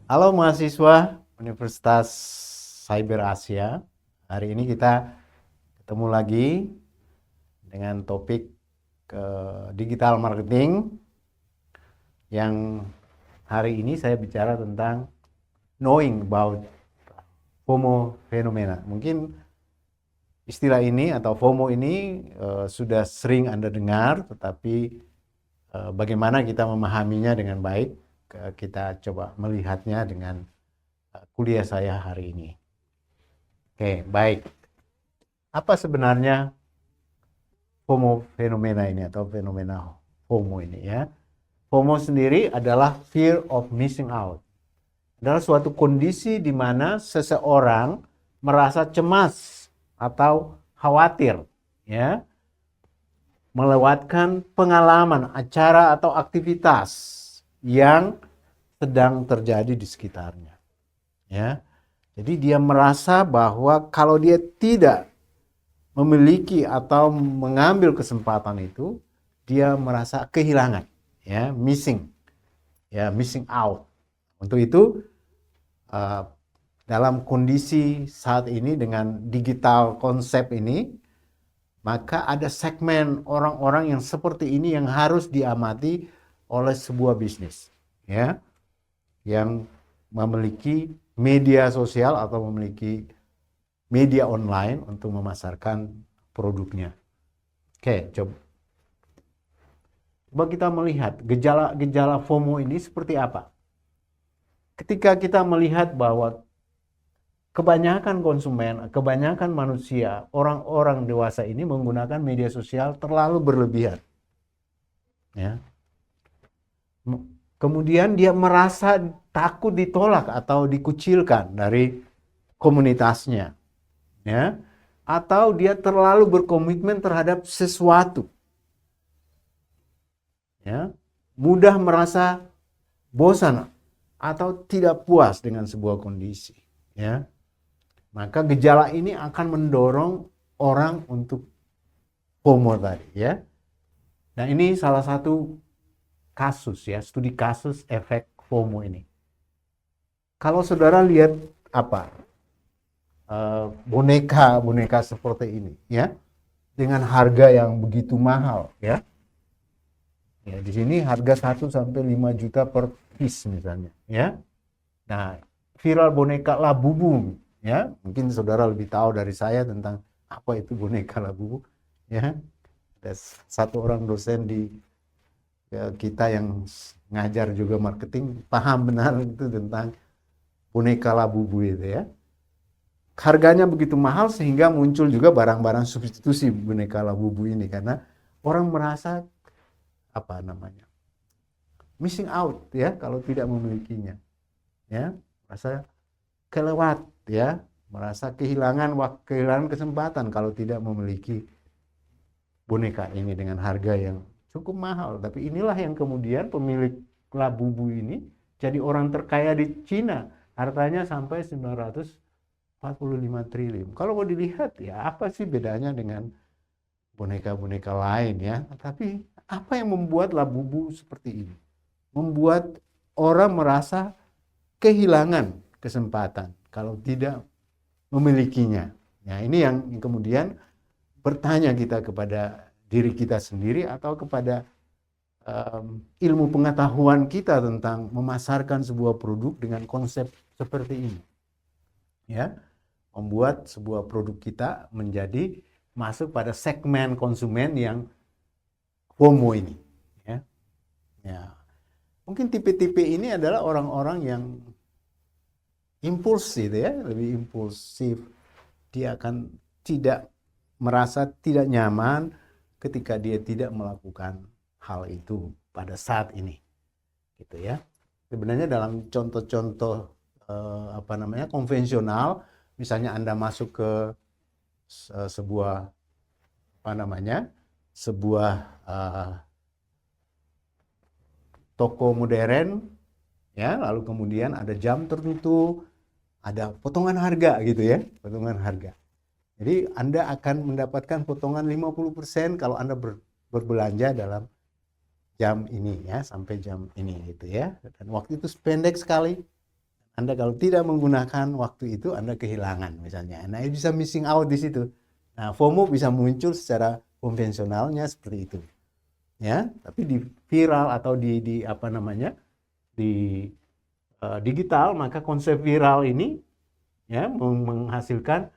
Halo mahasiswa Universitas Cyber Asia. Hari ini kita ketemu lagi dengan topik digital marketing, yang hari ini saya bicara tentang knowing about FOMO phenomena. Mungkin istilah ini atau FOMO ini sudah sering Anda dengar, tetapi bagaimana kita memahaminya dengan baik, kita coba melihatnya dengan kuliah saya hari ini. Oke, baik. Apa sebenarnya FOMO fenomena ini atau fenomena FOMO ini ya? FOMO sendiri adalah fear of missing out. Adalah suatu kondisi di mana seseorang merasa cemas atau khawatir ya, melewatkan pengalaman, acara atau aktivitas yang sedang terjadi di sekitarnya. Ya. Jadi dia merasa bahwa kalau dia tidak memiliki atau mengambil kesempatan itu, dia merasa kehilangan, ya, missing out. Untuk itu dalam kondisi saat ini dengan digital konsep ini, maka ada segmen orang-orang yang seperti ini yang harus diamati oleh sebuah bisnis, ya, yang memiliki media sosial atau memiliki media online untuk memasarkan produknya. Oke, coba kita melihat gejala-gejala FOMO ini seperti apa. Ketika kita melihat bahwa kebanyakan konsumen, kebanyakan manusia, orang-orang dewasa ini menggunakan media sosial terlalu berlebihan. Ya. Kemudian dia merasa takut ditolak atau dikucilkan dari komunitasnya. Ya, atau dia terlalu berkomitmen terhadap sesuatu. Ya, mudah merasa bosan atau tidak puas dengan sebuah kondisi. Ya, maka gejala ini akan mendorong orang untuk FOMO tadi. Ya, nah ini salah satu kasus ya, studi kasus efek FOMO ini. Kalau saudara lihat apa? Boneka seperti ini ya, dengan harga yang begitu mahal ya. Ya, di sini harga 1 sampai 5 juta per piece misalnya ya. Nah, viral boneka Labubu ya, mungkin saudara lebih tahu dari saya tentang apa itu boneka Labubu ya. Ada satu orang dosen di kita yang ngajar juga marketing paham benar itu tentang boneka Labubu itu ya. Harganya begitu mahal sehingga muncul juga barang-barang substitusi boneka Labubu ini, karena orang merasa missing out ya kalau tidak memilikinya, ya, merasa kelewat ya, merasa kehilangan kesempatan kalau tidak memiliki boneka ini dengan harga yang cukup mahal. Tapi inilah yang kemudian pemilik Labubu ini jadi orang terkaya di Cina, hartanya sampai 945 triliun. Kalau mau dilihat ya, apa sih bedanya dengan boneka-boneka lain ya? Tapi apa yang membuat Labubu seperti ini? Membuat orang merasa kehilangan kesempatan kalau tidak memilikinya. Nah, ini yang kemudian bertanya kita kepada diri kita sendiri atau kepada ilmu pengetahuan kita tentang memasarkan sebuah produk dengan konsep seperti ini. Ya, membuat sebuah produk kita menjadi masuk pada segmen konsumen yang FOMO ini. Ya. Ya. Mungkin tipe-tipe ini adalah orang-orang yang impulsif ya, lebih impulsif. Dia akan tidak merasa tidak nyaman ketika dia tidak melakukan hal itu pada saat ini. Gitu ya. Sebenarnya dalam contoh-contoh konvensional, misalnya Anda masuk ke sebuah toko modern ya, lalu kemudian ada jam tertentu, ada potongan harga gitu ya, potongan harga. Jadi Anda akan mendapatkan potongan 50% kalau Anda berbelanja dalam jam ini ya, sampai jam ini gitu ya. Dan waktu itu pendek sekali. Anda kalau tidak menggunakan waktu itu, Anda kehilangan misalnya. Nah, itu bisa missing out di situ. Nah, FOMO bisa muncul secara konvensionalnya seperti itu. Ya, tapi di viral atau di apa namanya? Di digital, maka konsep viral ini ya menghasilkan,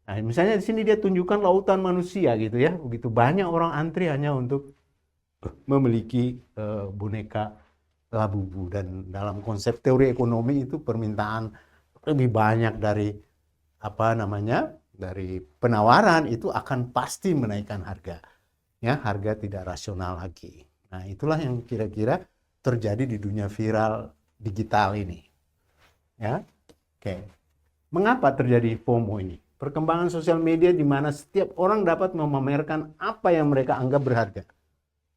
nah misalnya di sini dia tunjukkan lautan manusia gitu ya, begitu banyak orang antri hanya untuk memiliki boneka Labubu. Dan dalam konsep teori ekonomi itu permintaan lebih banyak dari apa namanya, dari penawaran, itu akan pasti menaikkan harga ya, harga tidak rasional lagi. Nah, itulah yang kira-kira terjadi di dunia viral digital ini ya. Oke, mengapa terjadi FOMO ini? Perkembangan sosial media di mana setiap orang dapat memamerkan apa yang mereka anggap berharga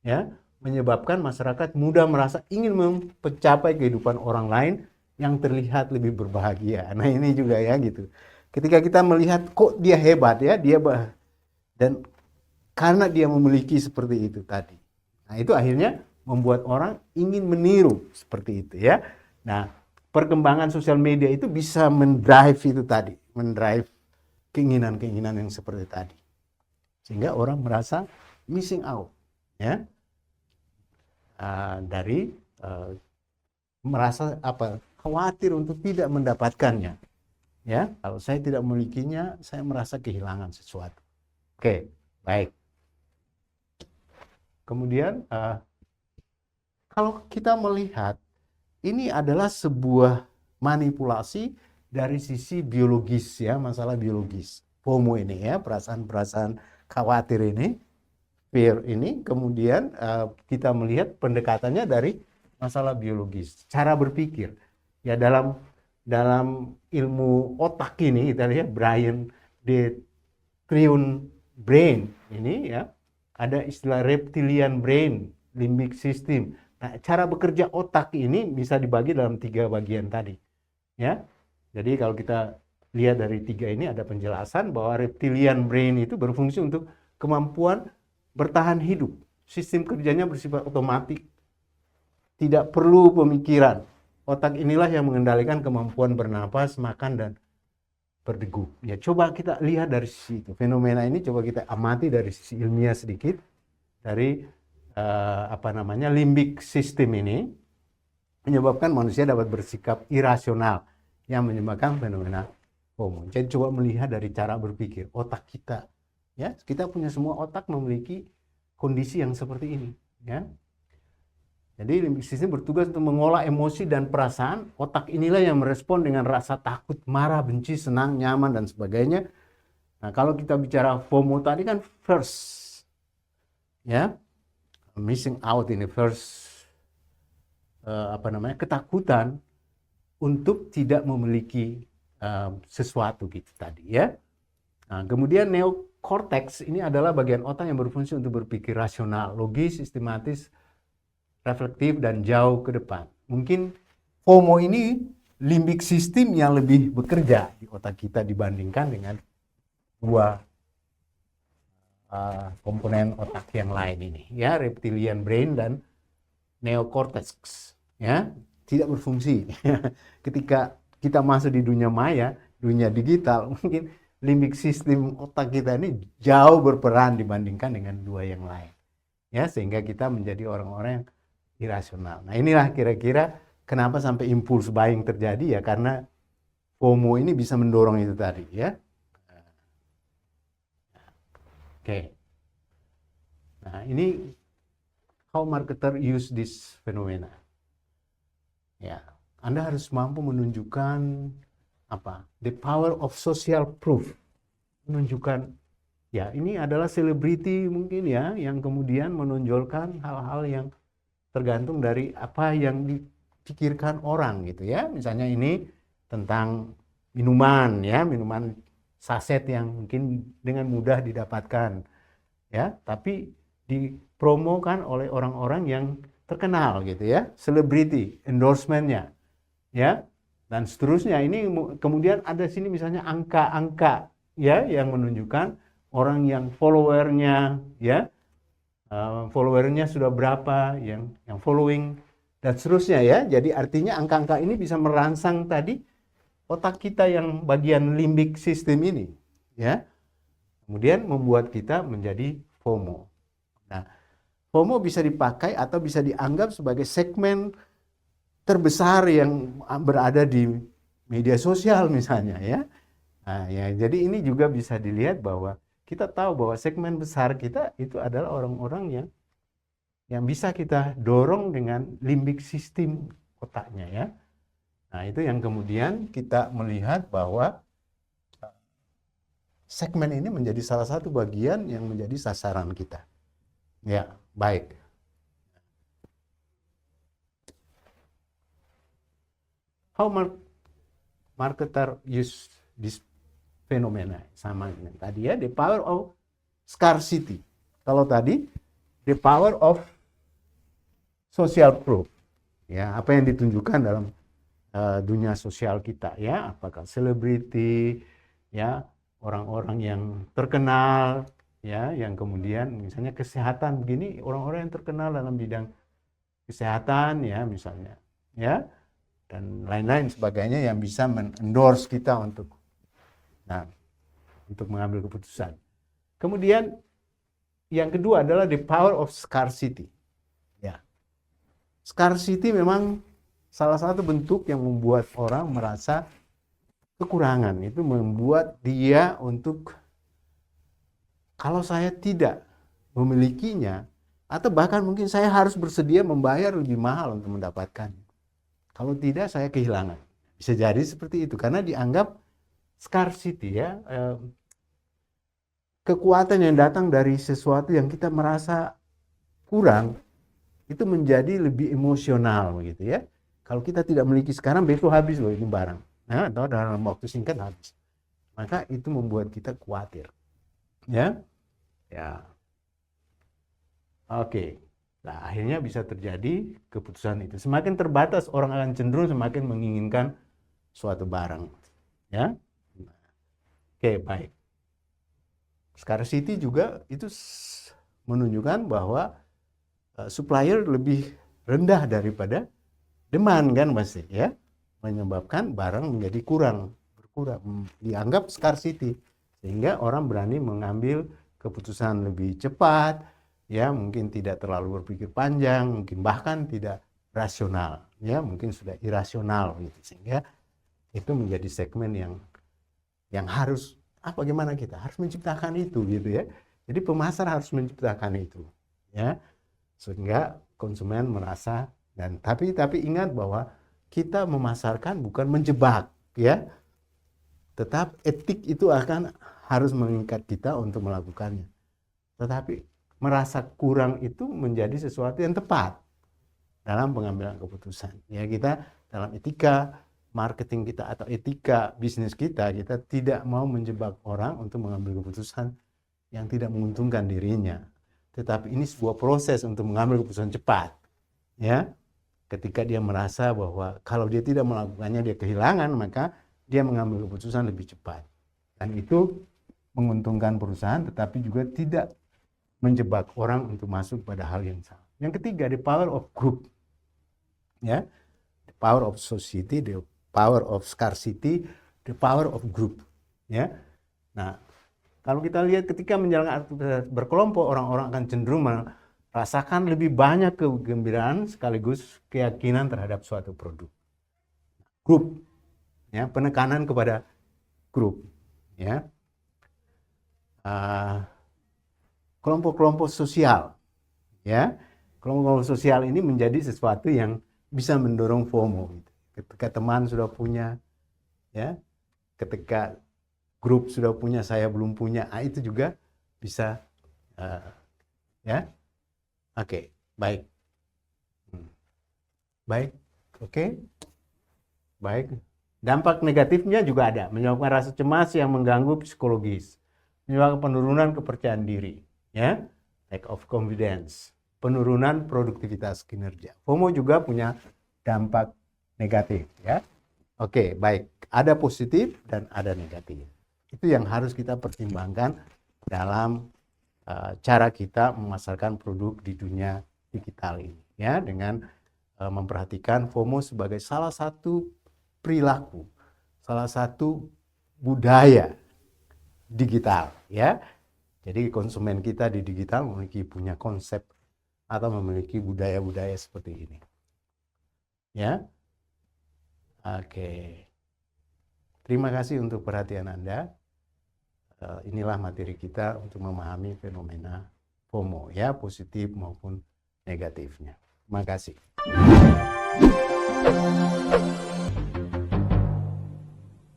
ya, menyebabkan masyarakat mudah merasa ingin mencapai kehidupan orang lain yang terlihat lebih berbahagia. Nah, ini juga ya gitu. Ketika kita melihat kok dia hebat ya, dan karena dia memiliki seperti itu tadi. Nah, itu akhirnya membuat orang ingin meniru seperti itu ya. Nah, perkembangan sosial media itu bisa mendrive itu tadi, mendrive keinginan-keinginan yang seperti tadi. Sehingga orang merasa missing out ya. Dari merasa khawatir untuk tidak mendapatkannya ya. Kalau saya tidak memilikinya, saya merasa kehilangan sesuatu. Oke, baik. Kemudian kalau kita melihat ini adalah sebuah manipulasi dari sisi biologis ya, masalah biologis FOMO ini ya, perasaan-perasaan khawatir ini, fear ini. Kemudian kita melihat pendekatannya dari masalah biologis, cara berpikir ya. Dalam ilmu otak ini kita lihat Brian de Triun brain ini ya, ada istilah reptilian brain, limbic system. Nah, cara bekerja otak ini bisa dibagi dalam 3 bagian tadi ya. Jadi kalau kita lihat dari 3 ini ada penjelasan bahwa reptilian brain itu berfungsi untuk kemampuan bertahan hidup. Sistem kerjanya bersifat otomatis, tidak perlu pemikiran. Otak inilah yang mengendalikan kemampuan bernapas, makan, dan berdegup. Ya, coba kita lihat dari sisi itu. Fenomena ini coba kita amati dari sisi ilmiah sedikit. Dari limbic system ini menyebabkan manusia dapat bersikap irasional yang menyebabkan fenomena FOMO. Jadi coba melihat dari cara berpikir otak kita. Ya, kita punya semua otak memiliki kondisi yang seperti ini ya. Jadi limbic system bertugas untuk mengolah emosi dan perasaan. Otak inilah yang merespon dengan rasa takut, marah, benci, senang, nyaman, dan sebagainya. Nah, kalau kita bicara FOMO tadi kan first, ya, missing out ini first, ketakutan untuk tidak memiliki sesuatu gitu tadi ya. Nah, kemudian neokortex ini adalah bagian otak yang berfungsi untuk berpikir rasional, logis, sistematis, reflektif, dan jauh ke depan. Mungkin FOMO ini limbic system yang lebih bekerja di otak kita dibandingkan dengan 2 komponen otak yang lain ini ya, reptilian brain dan neocortex ya, tidak berfungsi. Ketika kita masuk di dunia maya, dunia digital, mungkin limbic system otak kita ini jauh berperan dibandingkan dengan 2 yang lain ya, sehingga kita menjadi orang-orang yang irasional. Nah, inilah kira-kira kenapa sampai impuls buying terjadi ya, karena FOMO ini bisa mendorong itu tadi ya. Oke. Nah, ini how marketer use this phenomena. Ya, Anda harus mampu menunjukkan the power of social proof. Menunjukkan ya, ini adalah selebriti mungkin ya, yang kemudian menonjolkan hal-hal yang tergantung dari apa yang dipikirkan orang gitu ya. Misalnya ini tentang minuman ya, minuman saset yang mungkin dengan mudah didapatkan ya, tapi dipromokan oleh orang-orang yang terkenal gitu ya, selebriti, endorsement-nya ya, dan seterusnya. Ini kemudian ada sini misalnya angka-angka ya, yang menunjukkan orang yang followernya ya followernya sudah berapa, yang following dan seterusnya ya. Jadi artinya angka-angka ini bisa merangsang tadi otak kita yang bagian limbik sistem ini, ya. Kemudian membuat kita menjadi FOMO. Nah, FOMO bisa dipakai atau bisa dianggap sebagai segmen terbesar yang berada di media sosial misalnya ya. Nah, ya, jadi ini juga bisa dilihat bahwa kita tahu bahwa segmen besar kita itu adalah orang-orang yang bisa kita dorong dengan limbik sistem otaknya ya. Nah, itu yang kemudian kita melihat bahwa segmen ini menjadi salah satu bagian yang menjadi sasaran kita. Ya, baik. How marketer use this phenomena, sama dengan tadi ya, the power of scarcity. Kalau tadi the power of social proof, ya, apa yang ditunjukkan dalam dunia sosial kita ya, apakah selebriti ya, orang-orang yang terkenal ya, yang kemudian misalnya kesehatan begini, orang-orang yang terkenal dalam bidang kesehatan ya misalnya ya, dan lain-lain sebagainya yang bisa men-endorse kita untuk mengambil keputusan. Kemudian yang kedua adalah the power of scarcity. Ya. Scarcity memang salah satu bentuk yang membuat orang merasa kekurangan. Itu membuat dia untuk, kalau saya tidak memilikinya, atau bahkan mungkin saya harus bersedia membayar lebih mahal untuk mendapatkannya. Kalau tidak, saya kehilangan. Bisa jadi seperti itu, karena dianggap scarcity ya, kekuatan yang datang dari sesuatu yang kita merasa kurang, itu menjadi lebih emosional begitu ya. Kalau kita tidak memiliki sekarang, besok habis loh ini barang. Nah, atau dalam waktu singkat habis. Maka itu membuat kita khawatir. Ya. Ya. Oke. Nah, akhirnya bisa terjadi keputusan itu. Semakin terbatas, orang akan cenderung semakin menginginkan suatu barang. Ya. Oke, baik. Scarcity juga itu menunjukkan bahwa supplier lebih rendah daripada demand kan pasti ya, menyebabkan barang menjadi berkurang, dianggap scarcity, sehingga orang berani mengambil keputusan lebih cepat ya, mungkin tidak terlalu berpikir panjang, mungkin bahkan tidak rasional ya, mungkin sudah irasional gitu, sehingga itu menjadi segmen yang harus bagaimana kita harus menciptakan itu gitu ya. Jadi pemasar harus menciptakan itu ya, sehingga konsumen merasa, dan tapi ingat bahwa kita memasarkan bukan menjebak ya, tetap etik itu harus mengikat kita untuk melakukannya, tetapi merasa kurang itu menjadi sesuatu yang tepat dalam pengambilan keputusan ya. Kita dalam etika marketing kita atau etika bisnis kita tidak mau menjebak orang untuk mengambil keputusan yang tidak menguntungkan dirinya, tetapi ini sebuah proses untuk mengambil keputusan cepat ya. Ketika dia merasa bahwa kalau dia tidak melakukannya dia kehilangan, maka dia mengambil keputusan lebih cepat, dan itu menguntungkan perusahaan tetapi juga tidak menjebak orang untuk masuk pada hal yang sama. Yang ketiga, the power of group ya, the power of society, the power of scarcity, the power of group ya. Nah, kalau kita lihat ketika menjalankan aktivitas berkelompok, orang-orang akan cenderung merasakan lebih banyak kegembiraan sekaligus keyakinan terhadap suatu produk. Grup ya, penekanan kepada grup ya. Kelompok-kelompok sosial ya. Kelompok-kelompok sosial ini menjadi sesuatu yang bisa mendorong FOMO gitu. Ketika teman sudah punya ya, ketika grup sudah punya, saya belum punya, itu juga bisa ya. Oke, baik. Baik. Oke. Baik. Dampak negatifnya juga ada, menyebabkan rasa cemas yang mengganggu psikologis, menyebabkan penurunan kepercayaan diri, ya, lack of confidence, penurunan produktivitas kinerja. FOMO juga punya dampak negatif, ya. Oke, baik. Ada positif dan ada negatif. Itu yang harus kita pertimbangkan dalam cara kita memasarkan produk di dunia digital ini, ya, dengan memperhatikan FOMO sebagai salah satu perilaku, salah satu budaya digital, ya. Jadi konsumen kita di digital memiliki punya konsep atau memiliki budaya-budaya seperti ini, ya. Oke, terima kasih untuk perhatian Anda. Inilah materi kita untuk memahami fenomena FOMO, ya, positif maupun negatifnya. Terima kasih.